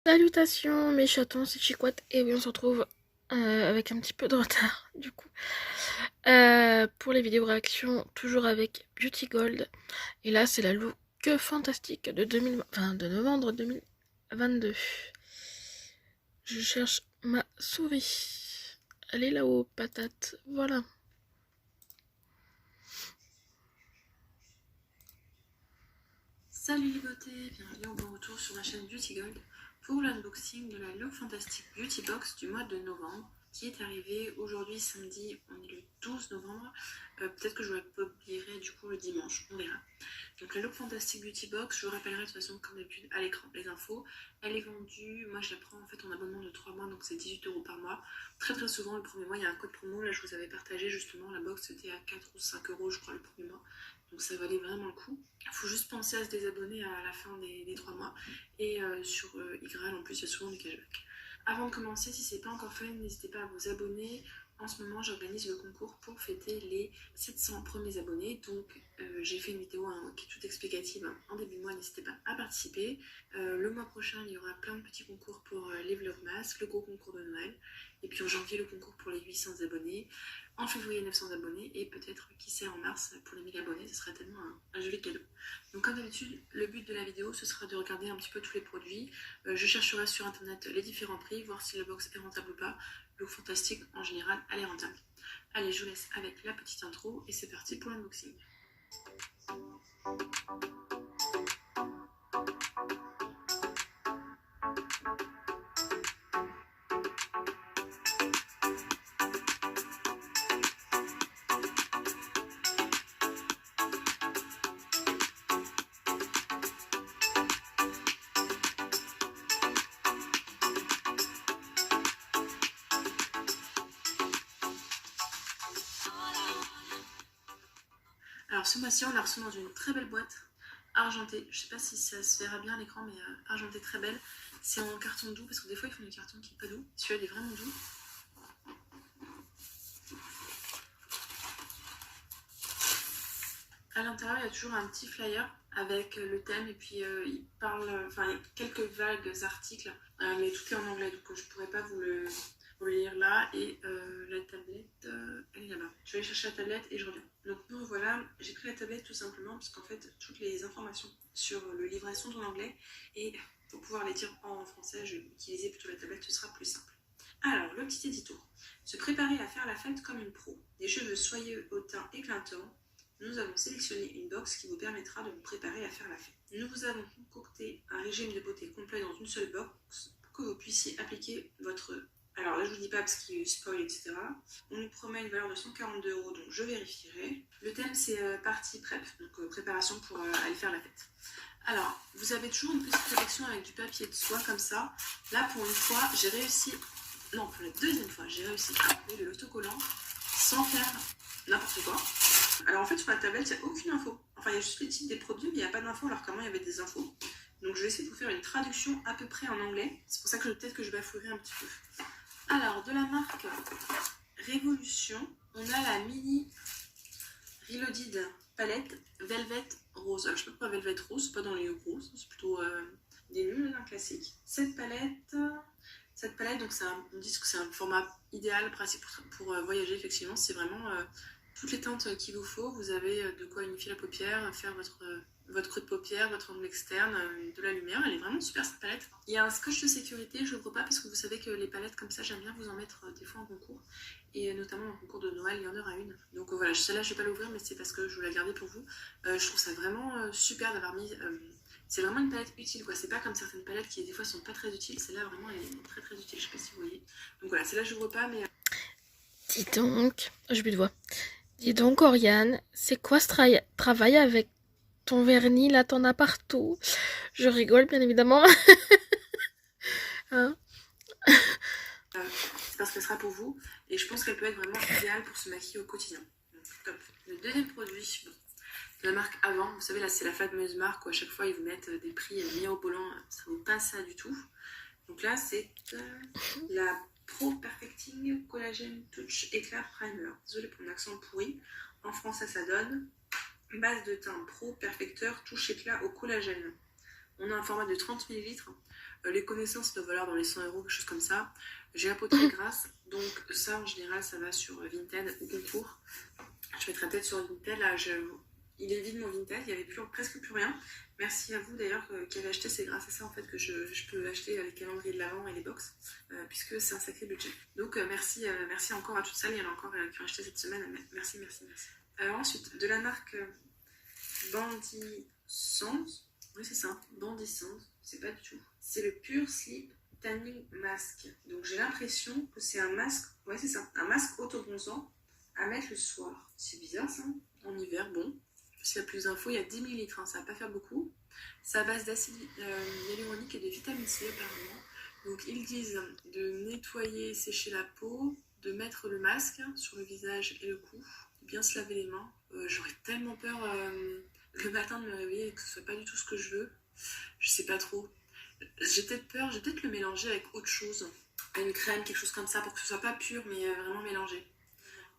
Salutations mes chatons, c'est Chiquette et oui on se retrouve avec un petit peu de retard du coup pour les vidéos réactions toujours avec Beauty Gold et là c'est la look fantastique de 2020, enfin de novembre 2022. Je cherche ma souris, elle est là-haut patate, voilà. Salut les beautés, bienvenue au bon retour sur ma chaîne Beauty Gold pour l'unboxing de la Look Fantastic Beauty Box du mois de novembre qui est arrivée aujourd'hui samedi, on est le 12 novembre, peut-être que je vous la publierai du coup le dimanche, on verra. Donc la Look Fantastic Beauty Box, je vous rappellerai de toute façon comme d'habitude à l'écran les infos, elle est vendue, moi je la prends en fait en abonnement de 3 mois donc c'est 18 € par mois. Très souvent le premier mois il y a un code promo, là je vous avais partagé justement la box c'était à 4 ou 5 € je crois le premier mois. Donc ça valait vraiment le coup. Il faut juste penser à se désabonner à la fin des 3 mois. Et sur YGRAL, en plus, il y a souvent du cashback. Avant de commencer, si ce n'est pas encore fait, n'hésitez pas à vous abonner. En ce moment, j'organise le concours pour fêter les 700 premiers abonnés. Donc, j'ai fait une vidéo qui est toute explicative en début de mois. N'hésitez pas à participer. Le mois prochain, il y aura plein de petits concours pour les Vlogmas, le gros concours de Noël. Et puis en janvier, le concours pour les 800 abonnés. En février, 900 abonnés. Et peut-être, qui sait, en mars, pour les 1000 abonnés. Ce serait tellement un joli cadeau. Donc, comme d'habitude, le but de la vidéo, ce sera de regarder un petit peu tous les produits. Je chercherai sur internet les différents prix, voir si la box est rentable ou pas. Look Fantastic, en général, elle est rentable. Allez, je vous laisse avec la petite intro et c'est parti pour l'unboxing. Alors ce mois-ci, on l'a reçu dans une très belle boîte argentée. Je sais pas si ça se verra bien à l'écran, mais argentée très belle. C'est en carton doux, parce que des fois ils font des cartons qui sont pas doux. Celui-là, il est vraiment doux. À l'intérieur, il y a toujours un petit flyer avec le thème et puis il parle, enfin il y a quelques vagues articles, mais tout est en anglais, donc je pourrais pas vous le lire là. Et la tablette, elle est là-bas. Je vais aller chercher la tablette et je reviens. Donc nous voilà, j'ai pris la tablette tout simplement parce qu'en fait toutes les informations sur le livret sont en anglais et pour pouvoir les dire en français, je vais utiliser plutôt la tablette, ce sera plus simple. Alors, le petit édito. Se préparer à faire la fête comme une pro. Des cheveux soyeux au teint éclatant. Nous avons sélectionné une box qui vous permettra de vous préparer à faire la fête. Nous vous avons concocté un régime de beauté complet dans une seule box pour que vous puissiez appliquer votre... Alors là, je ne vous dis pas parce qu'il y a eu spoil, etc. On nous promet une valeur de 142 €, donc je vérifierai. Le thème, c'est partie prep, donc préparation pour aller faire la fête. Alors, vous avez toujours une petite protection avec du papier de soie comme ça. Là, pour une fois, j'ai réussi... Non, pour la deuxième fois, j'ai réussi à enlever le autocollant sans faire n'importe quoi. Alors en fait sur la tablette il n'y a aucune info. Enfin il y a juste les titres des produits mais il n'y a pas d'infos alors qu'avant il y avait des infos. Donc je vais essayer de vous faire une traduction à peu près en anglais. C'est pour ça que peut-être que je bafouerai un petit peu. Alors de la marque Révolution, on a la mini Reloaded palette Velvet Rose. Alors je sais pas pourquoi Velvet Rose, c'est pas dans les roses, c'est plutôt des nuls classiques. Cette palette, donc on dit que c'est un format idéal, pratique pour voyager effectivement. C'est vraiment toutes les teintes qu'il vous faut. Vous avez de quoi unifier la paupière, faire votre creux de paupière, votre angle externe, de la lumière. Elle est vraiment super cette palette. Il y a un scotch de sécurité, je l'ouvre pas parce que vous savez que les palettes comme ça, j'aime bien vous en mettre des fois en concours. Et notamment en concours de Noël, il y en aura une. Donc voilà, celle-là je vais pas l'ouvrir mais c'est parce que je veux la garder pour vous. Je trouve ça vraiment super d'avoir mis... c'est vraiment une palette utile quoi, c'est pas comme certaines palettes qui des fois sont pas très utiles, celle-là vraiment elle est très utile, je sais pas si vous voyez. Donc voilà, celle-là je l'ouvre pas mais... Dis donc, j'ai plus de voix. Dis donc Oriane, c'est quoi ce travail avec ton vernis là, t'en as partout. Je rigole bien évidemment. Hein c'est parce qu'elle sera pour vous et je pense qu'elle peut être vraiment idéale pour se maquiller au quotidien. Donc, top. Le deuxième produit, bon, de la marque Avant, vous savez là c'est la fameuse marque où à chaque fois ils vous mettent des prix mirobolants, ça vaut pas ça du tout. Donc là c'est la Pro Perfecting Collagen Touch Éclat Primer. Désolée pour mon accent pourri. En français ça donne base de teint Pro Perfecteur Touche Éclat au collagène. On a un format de 30 millilitres. Les connaissances doivent valoir dans les 100 euros, quelque chose comme ça. J'ai la peau très grasse, donc ça en général ça va sur Vinted ou Concours. Je mettrai peut-être sur Vinted, là il est vide mon Vinted, il n'y avait presque plus rien. Merci à vous d'ailleurs qui avez acheté, c'est grâce à ça en fait que je peux acheter les calendriers de l'Avent et les box, puisque c'est un sacré budget. Donc merci encore à toutes celles, il y en a encore qui ont acheté cette semaine, merci. Ensuite, de la marque Bandy Sand, oui c'est ça, Bandy Sand, c'est pas du tout. C'est le Pure Sleep Tanning Mask. Donc j'ai l'impression que c'est un masque, ouais c'est ça, un masque auto-bronzant à mettre le soir. C'est bizarre ça, en hiver, bon. S'il y a plus d'infos, il y a 10 millilitres, hein, ça va pas faire beaucoup. C'est à base d'acide hyaluronique et de vitamine C apparemment. Donc ils disent de nettoyer, sécher la peau, de mettre le masque sur le visage et le cou, de bien se laver les mains. J'aurais tellement peur le matin de me réveiller et que ce soit pas du tout ce que je veux. Je sais pas trop. J'ai peut-être peur, j'ai peut-être le mélanger avec autre chose. Une crème, quelque chose comme ça, pour que ce soit pas pur, mais vraiment mélangé.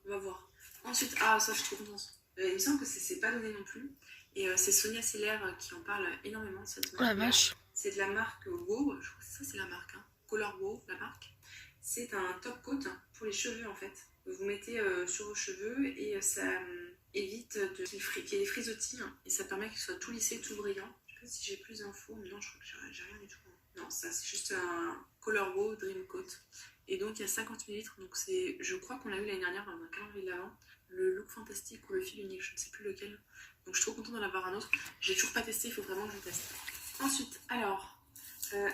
On va voir. Ensuite, ça je suis trop contente. Il me semble que c'est pas donné non plus. Et c'est Sonia Seller qui en parle énormément de cette marque. Oh la vache. C'est de la marque Wow, je crois que ça c'est la marque. Hein. Color Wow, la marque. C'est un top coat pour les cheveux en fait. Vous mettez sur vos cheveux et ça évite qu'il y ait des frisottis. Hein, et ça permet qu'ils soient tout lissés, tout brillants. Je sais pas si j'ai plus d'infos, mais non, je crois que j'ai rien du tout. Non, ça c'est juste un Color Wow Dream Coat. Et donc il y a 50 millilitres, donc je crois qu'on l'a eu l'année dernière dans un calendrier de l'Avent. Le look fantastique ou le fil unique, je ne sais plus lequel. Donc je suis trop contente d'en avoir un autre. J'ai toujours pas testé, il faut vraiment que je teste. Ensuite, alors,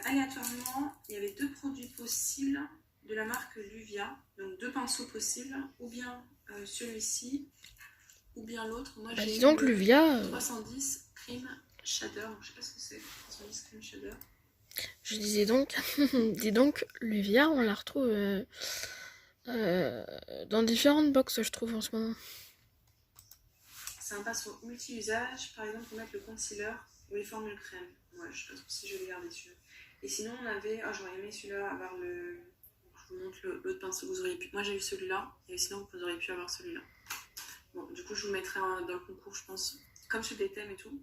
aléatoirement, il y avait 2 produits possibles de la marque Luvia. Donc 2 pinceaux possibles, ou bien celui-ci, ou bien l'autre. Moi j'ai donc Luvia. 310 Cream Shader, donc je sais pas ce que c'est. 310 Cream Shader. Je disais donc, dis donc, Luvia, on la retrouve dans différentes box, je trouve, en ce moment. C'est un pinceau multi-usage, par exemple pour mettre le concealer ou les formules crème. Ouais, je sais pas trop si je vais garder celui-là. Et sinon, on avait, j'aurais aimé celui-là, avoir le. Je vous montre l'autre pinceau que vous auriez pu. Moi, j'ai eu celui-là, et sinon, vous auriez pu avoir celui-là. Bon, du coup, je vous mettrai dans le concours, je pense. Comme je fais des thèmes et tout,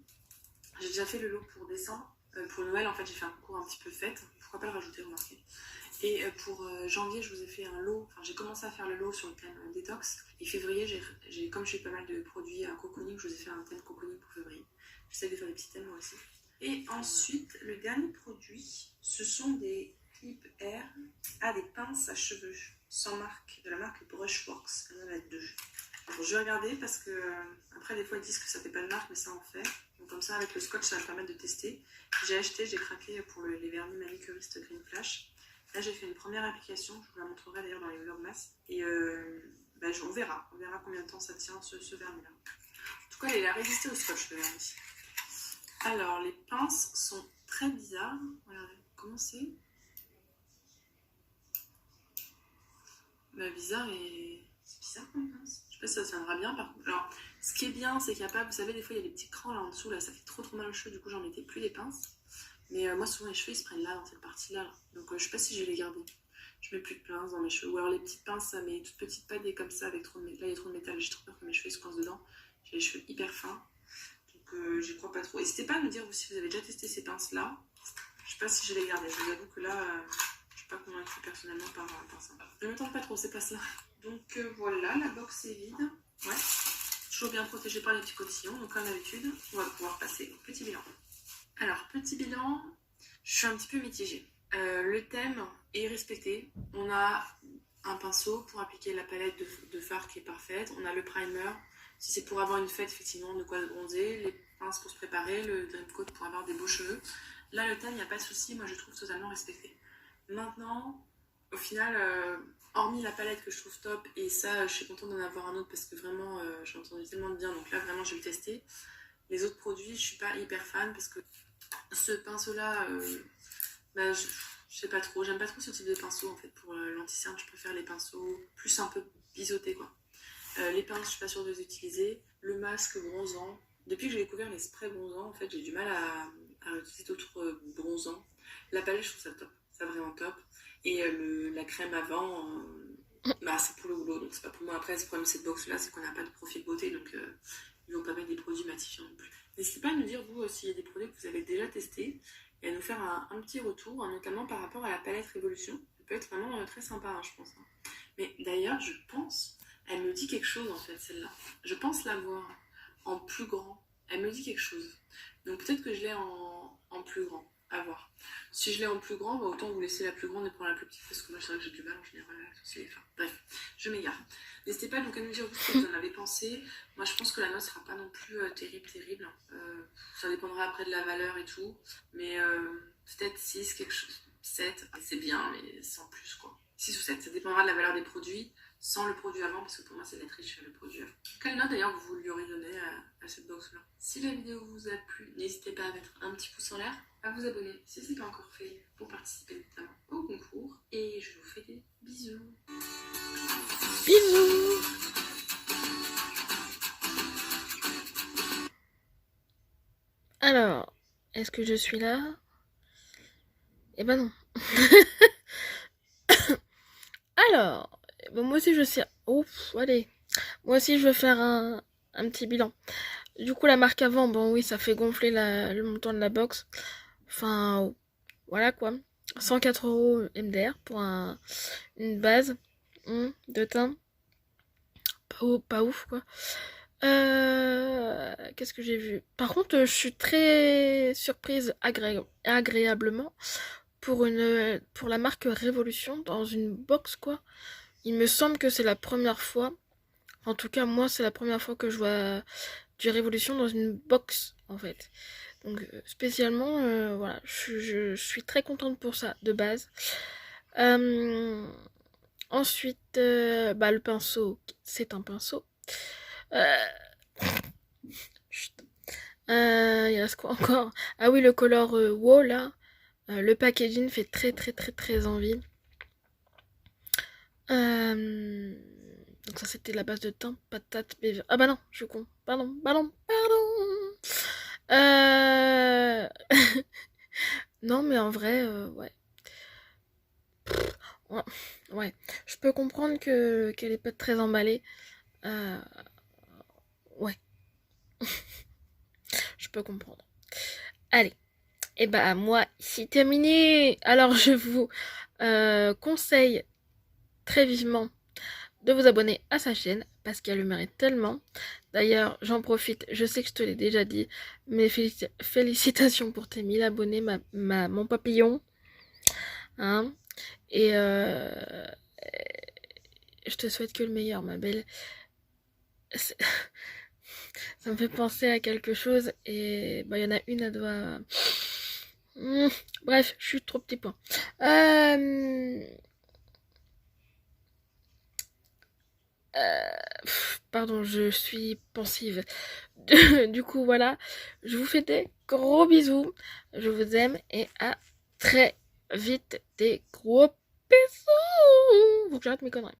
j'ai déjà fait le lot pour décembre. Pour Noël, en fait, j'ai fait un concours un petit peu fête. Pourquoi pas le rajouter, remarquez. Et pour janvier, je vous ai fait un lot. Enfin, j'ai commencé à faire le lot sur le thème détox. Et février, comme j'ai pas mal de produits à cocooning, je vous ai fait un thème cocooning pour février. J'essaie de faire des petits thèmes moi aussi. Et ensuite, le dernier produit, ce sont des clips air des pinces à cheveux sans marque, de la marque Brushworks. Il y en a 2. Alors, je vais regarder parce que après, des fois, ils disent que ça fait pas de marque, mais ça en fait. Donc, comme ça, avec le scotch, ça va me permettre de tester. J'ai craqué pour les vernis manicuriste Green Flash. Là, j'ai fait une première application, je vous la montrerai d'ailleurs dans les vlogmas. Et on verra combien de temps ça tient ce vernis-là. En tout cas, il a résisté au scotch, le vernis. Alors, les pinces sont très bizarres. Regardez, comment c'est bizarre et... C'est bizarre comme pince. Je sais pas si ça tiendra bien par contre. Alors, ce qui est bien, c'est qu'il n'y a pas... Vous savez, des fois, il y a des petits crans là en dessous. Là, ça fait trop mal aux cheveux. Du coup, j'en mettais plus les pinces. Mais moi, souvent, les cheveux, ils se prennent là, dans cette partie-là. Là. Donc, je sais pas si je vais les garder. Je mets plus de pinces dans mes cheveux. Ou alors, les petites pinces, mais toutes petites, pas des comme ça, avec trop de métal. Là, il y a trop de métal. J'ai trop peur que mes cheveux se coincent dedans. J'ai les cheveux hyper fins. Donc, j'y crois pas trop. N'hésitez pas à me dire si vous avez déjà testé ces pinces-là. Je sais pas si je vais les garder. Je vous avoue que là, je suis pas convaincue personnellement par ça. Ne me tente pas trop, c'est pas ça. Donc, voilà, la box est vide. Ouais. Toujours bien protégée par les petits cotillons. Donc, comme d'habitude, on va pouvoir passer au petit bilan. Alors, petit bilan, je suis un petit peu mitigée. Le thème est respecté. On a un pinceau pour appliquer la palette de fard qui est parfaite. On a le primer. Si c'est pour avoir une fête, effectivement, de quoi bronzer. Les pinces pour se préparer. Le dream coat pour avoir des beaux cheveux. Là, le thème, il n'y a pas de souci. Moi, je trouve totalement respecté. Maintenant, au final, hormis la palette que je trouve top, et ça, je suis contente d'en avoir un autre parce que vraiment, j'ai entendu tellement de bien. Donc là, vraiment, je vais le tester. Les autres produits, je suis pas hyper fan parce que ce pinceau-là, je sais pas trop. J'aime pas trop ce type de pinceau en fait. Pour l'anti-cerne, je préfère les pinceaux plus un peu biseautés quoi. Les pinces, je suis pas sûre de les utiliser. Le masque bronzant. Depuis que j'ai découvert les sprays bronzants, en fait, j'ai du mal à utiliser d'autres bronzants. La palette, je trouve ça top. Ça vraiment top. Et la crème avant, c'est pour le boulot, donc c'est pas pour moi. Après, le problème de cette box-là, c'est qu'on n'a pas de profil beauté, donc ils vont pas mettre des produits matifiants non plus. N'hésitez pas à nous dire, vous, s'il y a des produits que vous avez déjà testés et à nous faire un petit retour, notamment par rapport à la palette Révolution. Ça peut être vraiment très sympa, hein, je pense. Hein. Mais d'ailleurs, je pense, elle me dit quelque chose en fait, celle-là. Je pense la voir en plus grand. Elle me dit quelque chose. Donc peut-être que je l'ai en plus grand. À voir. Si je l'ai en plus grand, bah autant vous laisser la plus grande et prendre la plus petite parce que moi, c'est vrai que j'ai du mal en général avec tous les femmes. Bref, je m'égare. N'hésitez pas donc à nous dire ce que vous en avez pensé. Moi, je pense que la note sera pas non plus terrible. Ça dépendra après de la valeur et tout. Mais peut-être 6, quelque chose. 7, c'est bien, mais sans plus quoi. 6 ou 7, ça dépendra de la valeur des produits, sans le produit avant, parce que pour moi c'est la triche le produit avant. Quelle note d'ailleurs vous lui aurez donné à cette box là? Si la vidéo vous a plu, n'hésitez pas à mettre un petit pouce en l'air, à vous abonner si ce n'est pas encore fait, pour participer notamment au concours. Et je vous fais des bisous. Bisous. Alors, est-ce que je suis là? Eh ben non. Alors, bon, moi aussi je sais. Ouf, allez. Moi aussi je vais faire un petit bilan. Du coup, la marque avant, bon oui, ça fait gonfler le montant de la box. Enfin, voilà quoi. 104 € MDR pour une base de teint. Pas ouf quoi. Qu'est-ce que j'ai vu? Par contre, je suis très surprise agréablement pour la marque Révolution dans une box quoi. Il me semble que c'est la première fois. En tout cas, moi, c'est la première fois que je vois du Révolution dans une box en fait. Donc spécialement, voilà, je suis très contente pour ça de base. Ensuite, le pinceau, c'est un pinceau. Chut. Il reste quoi encore? Ah oui, le color WoW là. Le packaging fait très très très très envie. Donc ça c'était la base de thym, patate, beurre. Ah bah non, je suis con. Pardon. Euh... non mais en vrai, ouais. Ouais. Ouais. Je peux comprendre qu'elle est pas très emballée. Euh, Ouais, je peux comprendre. Allez. Et bah moi, c'est terminé. Alors je vous conseille très vivement de vous abonner à sa chaîne parce qu'elle le mérite tellement. D'ailleurs, j'en profite, je sais que je te l'ai déjà dit, mais félicitations pour tes 1000 abonnés, mon papillon. Hein. Et je te souhaite que le meilleur, ma belle. Ça me fait penser à quelque chose et bah il y en a une, elle doit... Bref, je suis trop petit point. Pardon, je suis pensive. Du coup, voilà. Je vous fais des gros bisous. Je vous aime et à très vite. Des gros bisous. Faut que j'arrête mes conneries.